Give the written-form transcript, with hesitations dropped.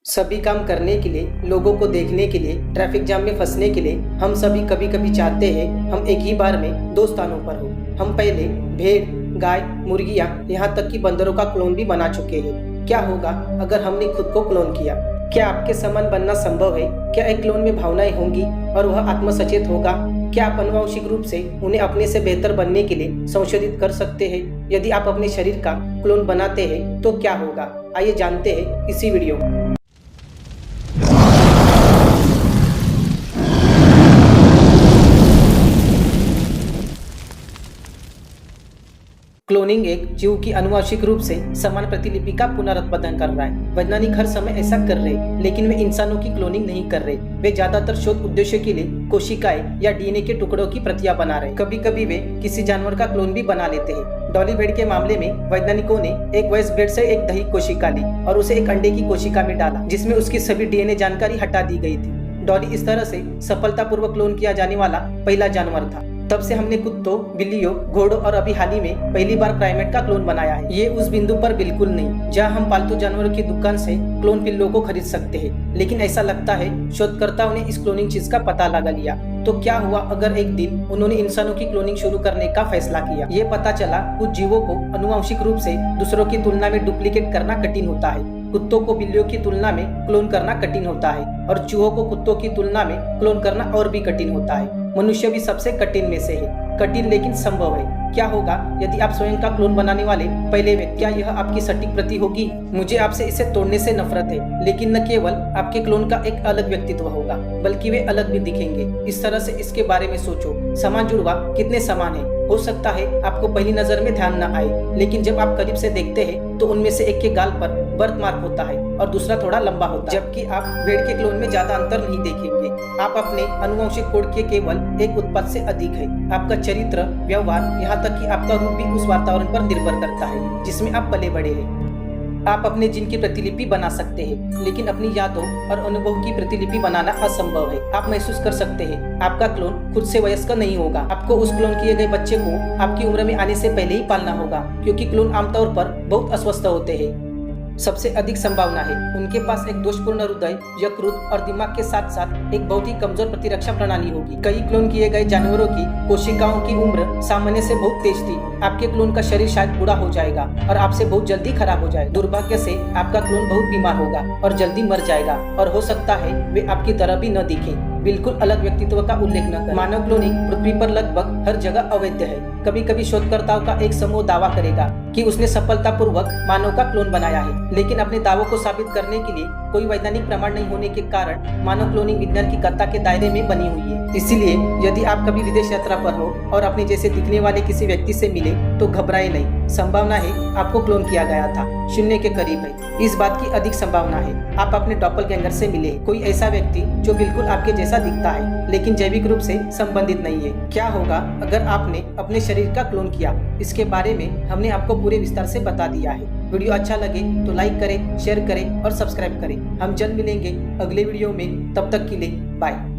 सभी काम करने के लिए, लोगों को देखने के लिए, ट्रैफिक जाम में फंसने के लिए हम सभी कभी कभी चाहते हैं हम एक ही बार में दो स्थानों पर हो। हम पहले भेड़, गाय, मुर्गियां, यहाँ तक कि बंदरों का क्लोन भी बना चुके हैं। क्या होगा अगर हमने खुद को क्लोन किया? क्या आपके समान बनना संभव है? क्या एक क्लोन में भावनाएं होंगी और वह आत्मसचेत होगा? क्या आप आनुवंशिक रूप से उन्हें अपने से बेहतर बनने के लिए संशोधित कर सकते हैं? यदि आप अपने शरीर का क्लोन बनाते हैं तो क्या होगा? आइए जानते हैं इसी वीडियो में। क्लोनिंग एक जीव की आनुवंशिक रूप से समान प्रतिलिपि का पुनरुत्पादन कर रहा है। वैज्ञानिक हर समय ऐसा कर रहे हैं, लेकिन वे इंसानों की क्लोनिंग नहीं कर रहे। वे ज्यादातर शोध उद्देश्य के लिए कोशिकाएं या डीएनए के टुकड़ों की प्रतियां बना रहे हैं। कभी कभी वे किसी जानवर का क्लोन भी बना लेते हैं। डॉली भेड़ के मामले में वैज्ञानिकों ने एक वयस्क भेड़ से एक दही कोशिका ली और उसे एक अंडे की कोशिका में डाला, जिसमें उसकी सभी डीएनए जानकारी हटा दी गई थी। डॉली इस तरह से सफलतापूर्वक क्लोन किया जाने वाला पहला जानवर था। तब से हमने कुत्तों, बिल्लियों, घोड़ों और अभी हाल ही में पहली बार प्राइमेट का क्लोन बनाया है। ये उस बिंदु पर बिल्कुल नहीं जहां हम पालतू जानवरों की दुकान से क्लोन पिल्लों को खरीद सकते हैं, लेकिन ऐसा लगता है शोधकर्ताओं ने इस क्लोनिंग चीज का पता लगा लिया। तो क्या हुआ अगर एक दिन उन्होंने इंसानों की क्लोनिंग शुरू करने का फैसला किया? ये पता चला कुछ जीवों को आनुवंशिक रूप से दूसरों की तुलना में डुप्लीकेट करना कठिन होता है। कुत्तों को बिल्लियों की तुलना में क्लोन करना कठिन होता है और चूहों को कुत्तों की तुलना में क्लोन करना और भी कठिन होता है। मनुष्य भी सबसे कठिन में से है। कठिन लेकिन संभव है। क्या होगा यदि आप स्वयं का क्लोन बनाने वाले पहले व्यक्ति? क्या यह आपकी सटीक प्रति होगी? मुझे आपसे इसे तोड़ने से नफरत है, लेकिन न केवल आपके क्लोन का एक अलग व्यक्तित्व होगा, बल्कि वे अलग भी दिखेंगे। इस तरह से इसके बारे में सोचो, समान जुड़वा कितने समान है। हो सकता है आपको पहली नजर में ध्यान न आए, लेकिन जब आप करीब से देखते हैं तो उनमें से एक के गाल पर बर्थ मार्क होता है और दूसरा थोड़ा लंबा होता है। जबकि आप भेड़ के क्लोन में ज्यादा अंतर नहीं देखेंगे। आप अपने आनुवंशिक कोड के केवल एक उत्पाद से अधिक है। आपका चरित्र, व्यवहार, यहाँ तक कि आपका रूप भी उस वातावरण पर निर्भर करता है जिसमें आप पले बड़े हैं। आप अपने जीन की प्रतिलिपि बना सकते हैं, लेकिन अपनी यादों और अनुभव की प्रतिलिपि बनाना असंभव है। आप महसूस कर सकते हैं आपका क्लोन खुद से वयस्क नहीं होगा। आपको उस क्लोन किए गए बच्चे को आपकी उम्र में आने से पहले ही पालना होगा, क्योंकि क्लोन आमतौर पर बहुत अस्वस्थ होते हैं। सबसे अधिक संभावना है उनके पास एक दोषपूर्ण हृदय, यकृत और दिमाग के साथ साथ एक बहुत ही कमजोर प्रतिरक्षा प्रणाली होगी। कई क्लोन किए गए जानवरों की कोशिकाओं की उम्र सामान्य से बहुत तेज थी। आपके क्लोन का शरीर शायद बूढ़ा हो जाएगा और आपसे बहुत जल्दी खराब हो जाएगा। दुर्भाग्य से आपका क्लोन बहुत बीमार होगा और जल्दी मर जाएगा, और हो सकता है वे आपकी तरह भी न दिखे, बिल्कुल अलग व्यक्तित्व का उल्लेख न करें। मानव क्लोनिंग पृथ्वी पर लगभग हर जगह अवैध है। कभी कभी शोधकर्ताओं का एक समूह दावा करेगा कि उसने सफलतापूर्वक मानव का क्लोन बनाया है, लेकिन अपने दावों को साबित करने के लिए कोई वैज्ञानिक प्रमाण नहीं होने के कारण मानव क्लोनिंग विज्ञान की कथा के दायरे में बनी हुई है। इसीलिए यदि आप कभी विदेश यात्रा पर हो और अपने जैसे दिखने वाले किसी व्यक्ति से मिले तो घबराए नहीं। संभावना है आपको क्लोन किया गया था 0 के करीब है। इस बात की अधिक संभावना है आप अपने डॉपलगैंगर से मिले, कोई ऐसा व्यक्ति जो बिल्कुल आपके जैसा दिखता है लेकिन जैविक रूप से संबंधित नहीं है। क्या होगा अगर आपने अपने शरीर का क्लोन किया? इसके बारे में हमने आपको पूरे विस्तार से बता दिया है। वीडियो अच्छा लगे तो लाइक करें, शेयर करें और सब्सक्राइब करें। हम जल्द मिलेंगे अगले वीडियो में। तब तक के लिए बाय।